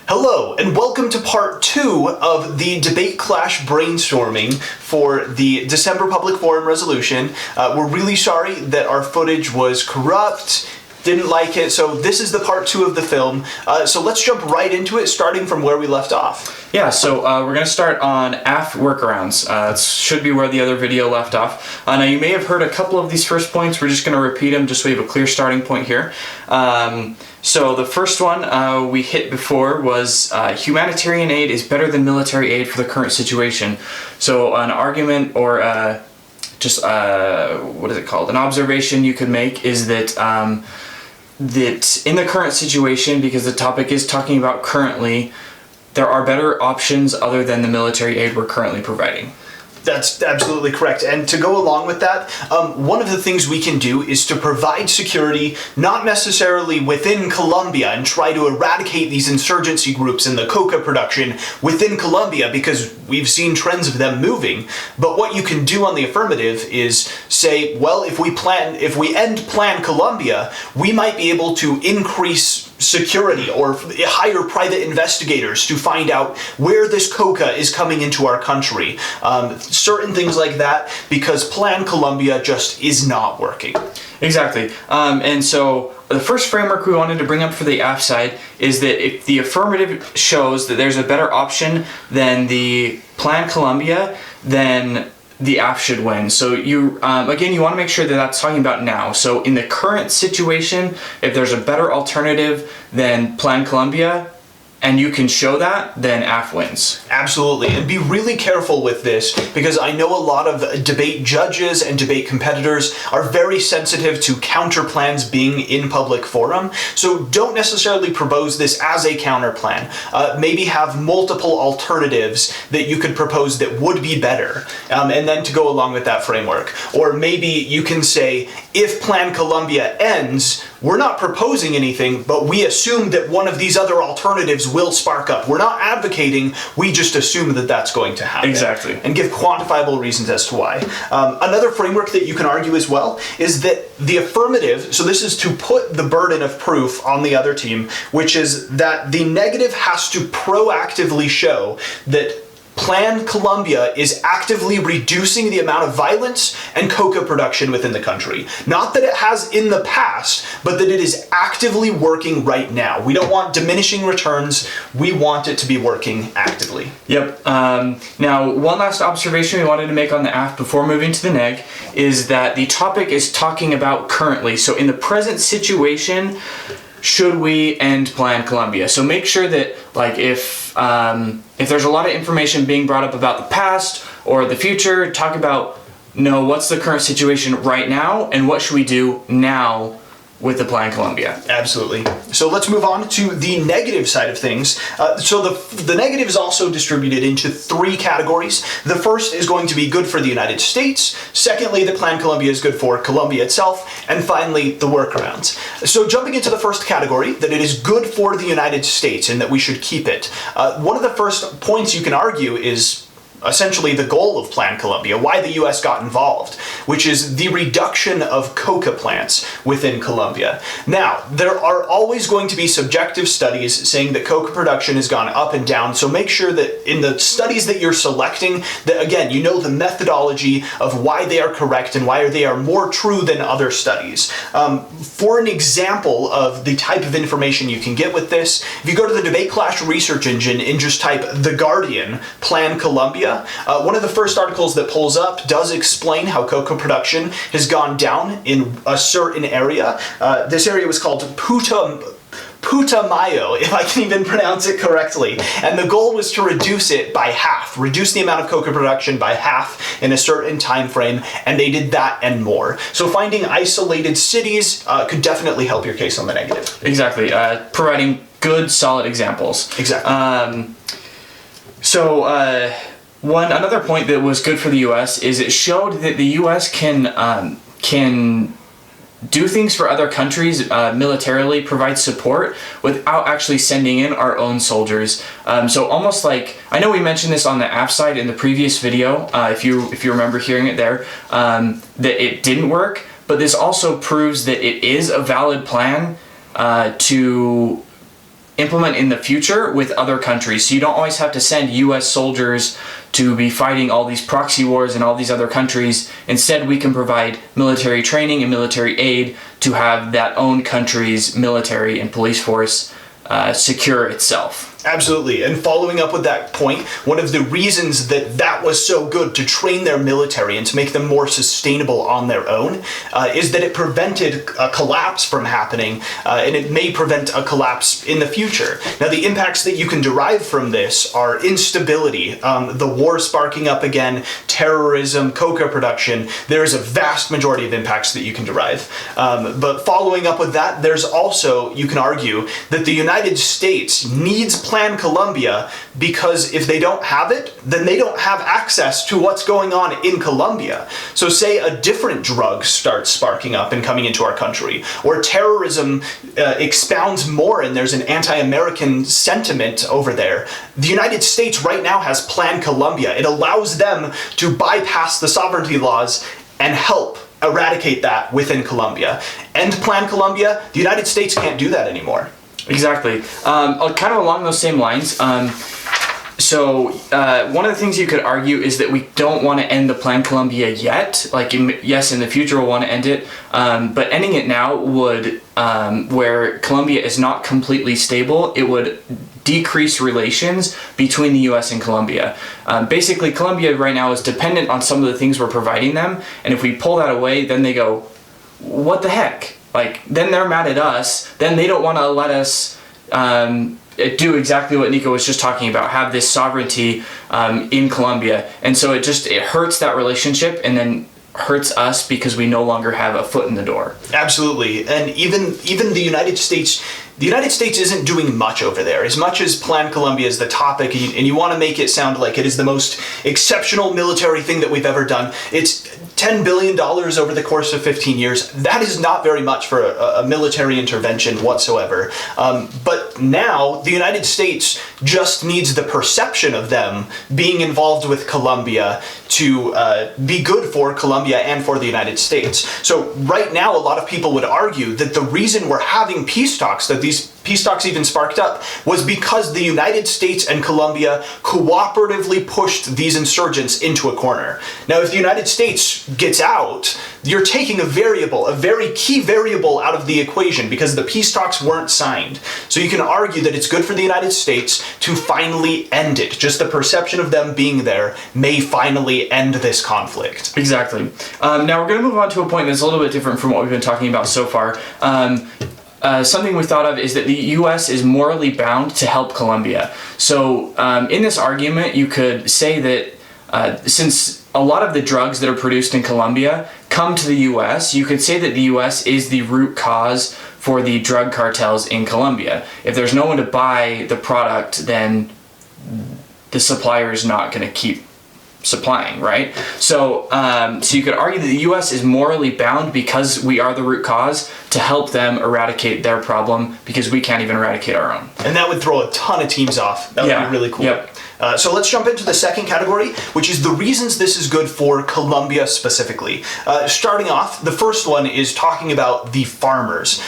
Hello, and welcome to part 2 of the debate clash brainstorming for the December Public Forum resolution. We're really sorry that our footage was corrupt, didn't like it, so this is the part 2 of the film. So let's jump right into it, starting from where we left off. Yeah, so we're going to start on AF workarounds. It should be where the other video left off. Now you may have heard a couple of these first points. We're just going to repeat them just so we have a clear starting point here. So the first one we hit before was humanitarian aid is better than military aid for the current situation. So an argument or what is it called? An observation you could make is that that in the current situation, because the topic is talking about currently, there are better options other than the military aid we're currently providing. That's absolutely correct. And to go along with that, one of the things we can do is to provide security, not necessarily within Colombia and try to eradicate these insurgency groups in the coca production within Colombia, because we've seen trends of them moving. But what you can do on the affirmative is say, well, if we end Plan Colombia, we might be able to increase security or hire private investigators to find out where this coca is coming into our country. Certain things like that, because Plan Colombia just is not working. Exactly. And so the first framework we wanted to bring up for the AF side is that if the affirmative shows that there's a better option than the Plan Colombia, then the AF should win. So you, again, you want to make sure that that's talking about now. So in the current situation, if there's a better alternative than Plan Colombia, and you can show that, then AF wins. Absolutely, and be really careful with this, because I know a lot of debate judges and debate competitors are very sensitive to counter plans being in public forum, so don't necessarily propose this as a counter plan. Maybe have multiple alternatives that you could propose that would be better, and then to go along with that framework. Or maybe you can say, if Plan Colombia ends, we're not proposing anything, but we assume that one of these other alternatives will spark up. We're not advocating, we just assume that that's going to happen. Exactly. And give quantifiable reasons as to why. Another framework that you can argue as well is that the affirmative, so this is to put the burden of proof on the other team, which is that the negative has to proactively show that Plan Colombia is actively reducing the amount of violence and coca production within the country. Not that it has in the past, but that it is actively working right now. We don't want diminishing returns. We want it to be working actively. Yep. Now, one last observation we wanted to make on the AF before moving to the neg is that the topic is talking about currently. So in the present situation, should we end Plan Colombia? So make sure that, like, if there's a lot of information being brought up about the past or the future, talk about, no, what's the current situation right now and what should we do now with the Plan Colombia. Absolutely. So let's move on to the negative side of things. So the negative is also distributed into 3 categories. The first is going to be good for the United States. Secondly, the Plan Colombia is good for Colombia itself. And finally, the workarounds. So jumping into the first category, that it is good for the United States and that we should keep it. One of the first points you can argue is essentially the goal of Plan Colombia, why the US got involved, which is the reduction of coca plants within Colombia. Now, there are always going to be subjective studies saying that coca production has gone up and down, so make sure that in the studies that you're selecting, that again, you know the methodology of why they are correct and why they are more true than other studies. For an example of the type of information you can get with this, if you go to the Debate Clash research engine and just type The Guardian, Plan Colombia, one of the first articles that pulls up does explain how coca production has gone down in a certain area. This area was called Putumayo, if I can even pronounce it correctly. And the goal was to reduce it by half, reduce the amount of coca production by half in a certain time frame, and they did that and more. So finding isolated cities could definitely help your case on the negative. Exactly. Providing good, solid examples. Exactly. Another point that was good for the U.S. is it showed that the U.S. can do things for other countries militarily, provide support without actually sending in our own soldiers. So almost like, I know we mentioned this on the AF side in the previous video, if you remember hearing it there, that it didn't work, but this also proves that it is a valid plan to implement in the future with other countries. So you don't always have to send US soldiers to be fighting all these proxy wars in all these other countries. Instead, we can provide military training and military aid to have that own country's military and police force secure itself. Absolutely. And following up with that point, one of the reasons that that was so good to train their military and to make them more sustainable on their own is that it prevented a collapse from happening, and it may prevent a collapse in the future. Now, the impacts that you can derive from this are instability, the war sparking up again, terrorism, coca production. There's a vast majority of impacts that you can derive. But following up with that, there's also, you can argue, that the United States needs Plan Colombia, because if they don't have it, then they don't have access to what's going on in Colombia. So say a different drug starts sparking up and coming into our country, or terrorism expounds more and there's an anti-American sentiment over there. The United States right now has Plan Colombia. It allows them to bypass the sovereignty laws and help eradicate that within Colombia. End Plan Colombia, the United States can't do that anymore. Exactly. Kind of along those same lines. So one of the things you could argue is that we don't want to end the Plan Colombia yet. Like, yes, in the future we'll want to end it, but ending it now would, where Colombia is not completely stable, it would decrease relations between the U.S. and Colombia. Basically, Colombia right now is dependent on some of the things we're providing them, and if we pull that away, then they go, what the heck? Like, then they're mad at us, then they don't want to let us do exactly what Nico was just talking about, have this sovereignty in Colombia. And so it hurts that relationship, and then hurts us because we no longer have a foot in the door. Absolutely. And even the United States isn't doing much over there. As much as Plan Colombia is the topic, and you want to make it sound like it is the most exceptional military thing that we've ever done, it's $10 billion over the course of 15 years. That is not very much for a military intervention whatsoever. But now the United States just needs the perception of them being involved with Colombia to be good for Colombia and for the United States. So right now, a lot of people would argue that the reason we're having peace talks, that these peace talks even sparked up, was because the United States and Colombia cooperatively pushed these insurgents into a corner. Now, if the United States gets out, you're taking a very key variable out of the equation, because the peace talks weren't signed. So you can argue that it's good for the United States to finally end it. Just the perception of them being there may finally end this conflict. Exactly. Now we're going to move on to a point that's a little bit different from what we've been talking about so far. Something we thought of is that the U.S. is morally bound to help Colombia. So in this argument, you could say that since a lot of the drugs that are produced in Colombia come to the U.S., you could say that the U.S. is the root cause for the drug cartels in Colombia. If there's no one to buy the product, then the supplier is not going to keep supplying, right? So so you could argue that the U.S. is morally bound, because we are the root cause, to help them eradicate their problem, because we can't even eradicate our own. And that would throw a ton of teams off. That would be really cool. Yep. So let's jump into the second category, which is the reasons this is good for Colombia specifically. Starting off, the first one is talking about the farmers.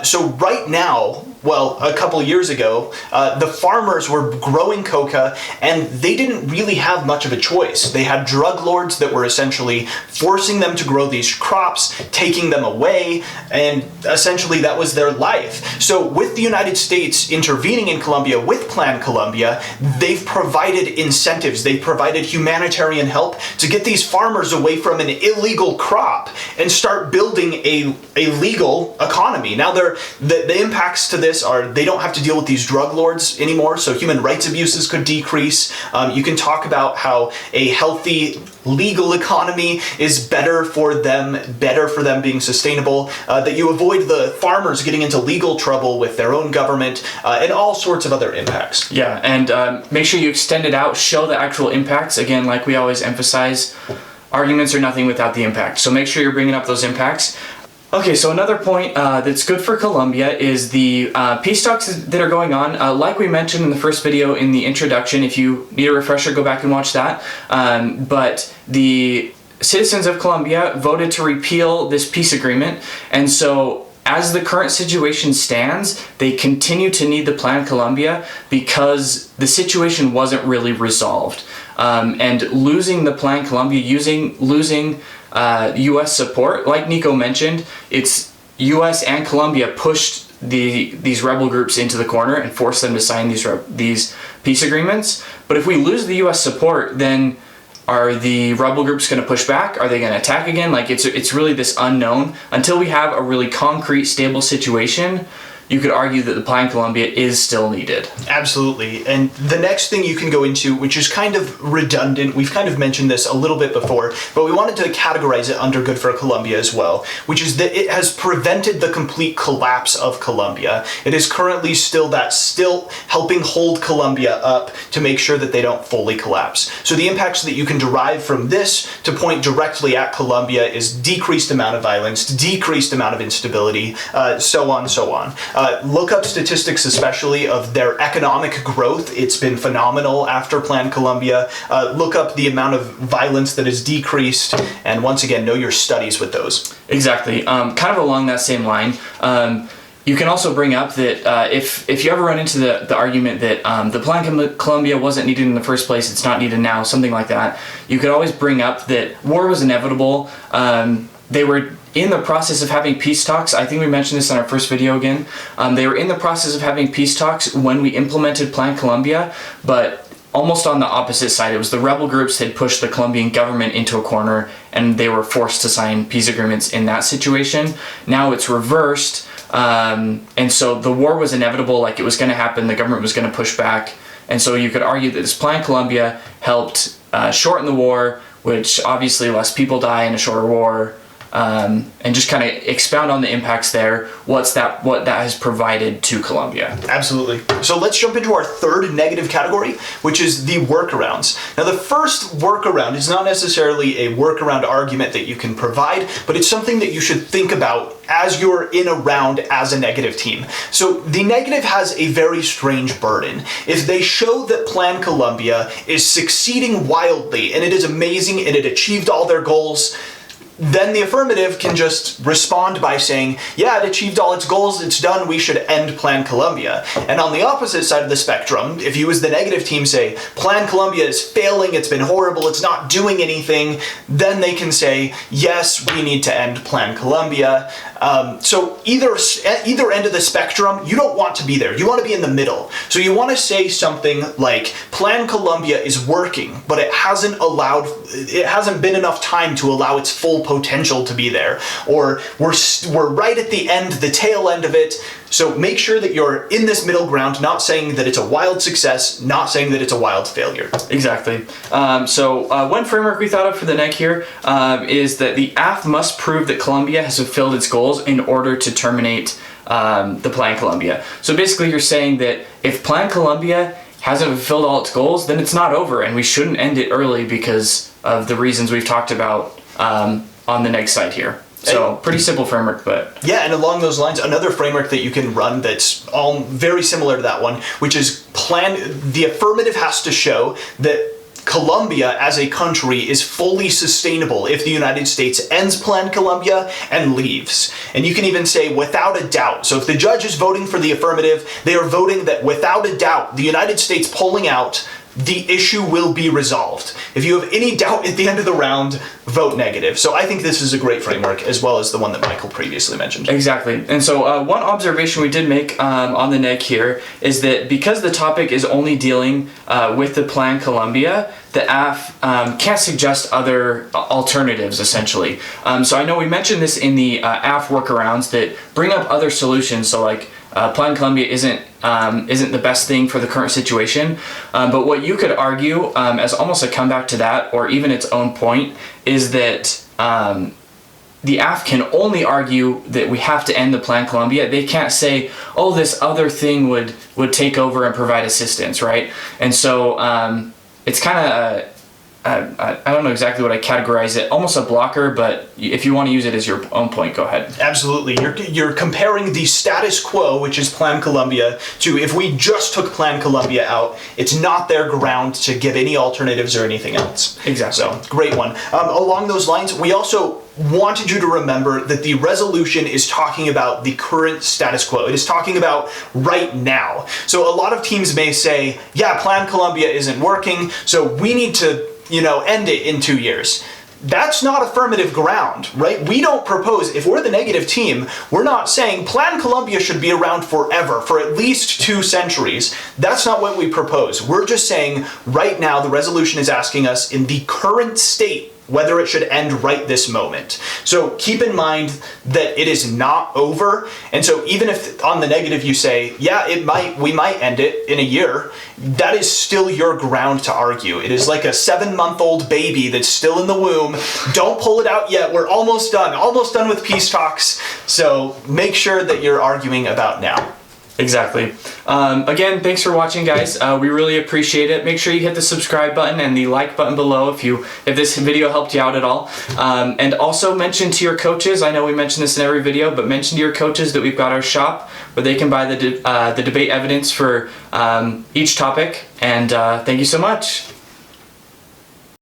So right now, well, a couple years ago, the farmers were growing coca, and they didn't really have much of a choice. They had drug lords that were essentially forcing them to grow these crops, taking them away, and essentially that was their life. So with the United States intervening in Colombia with Plan Colombia, they've provided incentives, they've provided humanitarian help to get these farmers away from an illegal crop and start building a legal economy. Now, the impacts to this are they don't have to deal with these drug lords anymore, so human rights abuses could decrease. You can talk about how a healthy legal economy is better for them being sustainable, that you avoid the farmers getting into legal trouble with their own government, and all sorts of other impacts. Yeah, and make sure you extend it out, show the actual impacts. Again, like we always emphasize, arguments are nothing without the impact. So make sure you're bringing up those impacts. Okay, so another point that's good for Colombia is the peace talks that are going on. Like we mentioned in the first video in the introduction, if you need a refresher, go back and watch that. But the citizens of Colombia voted to repeal this peace agreement, and so as the current situation stands, they continue to need the Plan Colombia because the situation wasn't really resolved. And losing the Plan Colombia, losing U.S. support, like Nico mentioned, it's U.S. and Colombia pushed these rebel groups into the corner and forced them to sign these peace agreements. But if we lose the U.S. support, then are the rebel groups going to push back? Are they going to attack again? Like it's really this unknown. Until we have a really concrete, stable situation, you could argue that the Plan Colombia is still needed. Absolutely. And the next thing you can go into, which is kind of redundant, we've kind of mentioned this a little bit before, but we wanted to categorize it under Good for Colombia as well, which is that it has prevented the complete collapse of Colombia. It is currently still helping hold Colombia up to make sure that they don't fully collapse. So the impacts that you can derive from this to point directly at Colombia is decreased amount of violence, decreased amount of instability, so on, so on. Look up statistics, especially of their economic growth. It's been phenomenal after Plan Colombia. Look up the amount of violence that is decreased, and once again, know your studies with those. Exactly. Kind of along that same line, you can also bring up that if you ever run into the argument that the Plan Colombia wasn't needed in the first place, it's not needed now, something like that, you could always bring up that war was inevitable. They were in the process of having peace talks. I think we mentioned this in our first video again. They were in the process of having peace talks when we implemented Plan Colombia, but almost on the opposite side. It was the rebel groups that pushed the Colombian government into a corner, and they were forced to sign peace agreements in that situation. Now it's reversed, and so the war was inevitable, like it was going to happen, the government was going to push back, and so you could argue that this Plan Colombia helped shorten the war, which obviously less people die in a shorter war. And just kind of expound on the impacts there, what that has provided to Colombia. Absolutely. So let's jump into our third negative category, which is the workarounds. Now, the first workaround is not necessarily a workaround argument that you can provide, but it's something that you should think about as you're in a round as a negative team. So the negative has a very strange burden. If they show that Plan Colombia is succeeding wildly and it is amazing and it achieved all their goals, then the affirmative can just respond by saying, yeah, it achieved all its goals, it's done, we should end Plan Colombia. And on the opposite side of the spectrum, if you as the negative team say, Plan Colombia is failing, it's been horrible, it's not doing anything, then they can say, yes, we need to end Plan Colombia. So either end of the spectrum, you don't want to be there. You want to be in the middle. So you want to say something like, Plan Colombia is working, but it hasn't been enough time to allow its full potential to be there. Or we're right at the end, the tail end of it. So make sure that you're in this middle ground, not saying that it's a wild success, not saying that it's a wild failure. Exactly. So one framework we thought of for the neg here is that the AF must prove that Colombia has fulfilled its goals in order to terminate the Plan Colombia. So basically you're saying that if Plan Colombia hasn't fulfilled all its goals, then it's not over, and we shouldn't end it early because of the reasons we've talked about on the neg side here. So pretty simple framework, but... Yeah, and along those lines, another framework that you can run that's all very similar to that one, which is the affirmative has to show that Colombia as a country is fully sustainable if the United States ends Plan Colombia and leaves. And you can even say without a doubt. So if the judge is voting for the affirmative, they are voting that without a doubt, the United States pulling out, the issue will be resolved. If you have any doubt at the end of the round, vote negative. So I think this is a great framework, as well as the one that Michael previously mentioned. Exactly. And so one observation we did make on the neg here is that because the topic is only dealing with the Plan Colombia, the AF can't suggest other alternatives, essentially. So I know we mentioned this in the AF workarounds that bring up other solutions. So like Plan Colombia isn't the best thing for the current situation, but what you could argue as almost a comeback to that, or even its own point, is that the AF can only argue that we have to end the Plan Colombia. They can't say, oh, this other thing would take over and provide assistance, right? And so it's kind of I don't know exactly what I categorize it, almost a blocker, but if you want to use it as your own point, go ahead. Absolutely. You're comparing the status quo, which is Plan Colombia, to if we just took Plan Colombia out, it's not their ground to give any alternatives or anything else. Exactly. So, great one. Along those lines, we also wanted you to remember that the resolution is talking about the current status quo. It is talking about right now. So a lot of teams may say, yeah, Plan Colombia isn't working, so we need to, end it in 2 years. That's not affirmative ground, right? We don't propose, if we're the negative team, we're not saying Plan Colombia should be around forever, for at least 2 centuries. That's not what we propose. We're just saying right now the resolution is asking us in the current state whether it should end right this moment. So keep in mind that it is not over. And so even if on the negative you say, yeah, we might end it in a year, that is still your ground to argue. It is like a 7-month-old baby that's still in the womb. Don't pull it out yet. We're almost done with peace talks. So make sure that you're arguing about now. Exactly. Again, thanks for watching, guys. We really appreciate it. Make sure you hit the subscribe button and the like button below if this video helped you out at all. And also mention to your coaches, I know we mention this in every video, but mention to your coaches that we've got our shop where they can buy the debate evidence for each topic. And thank you so much.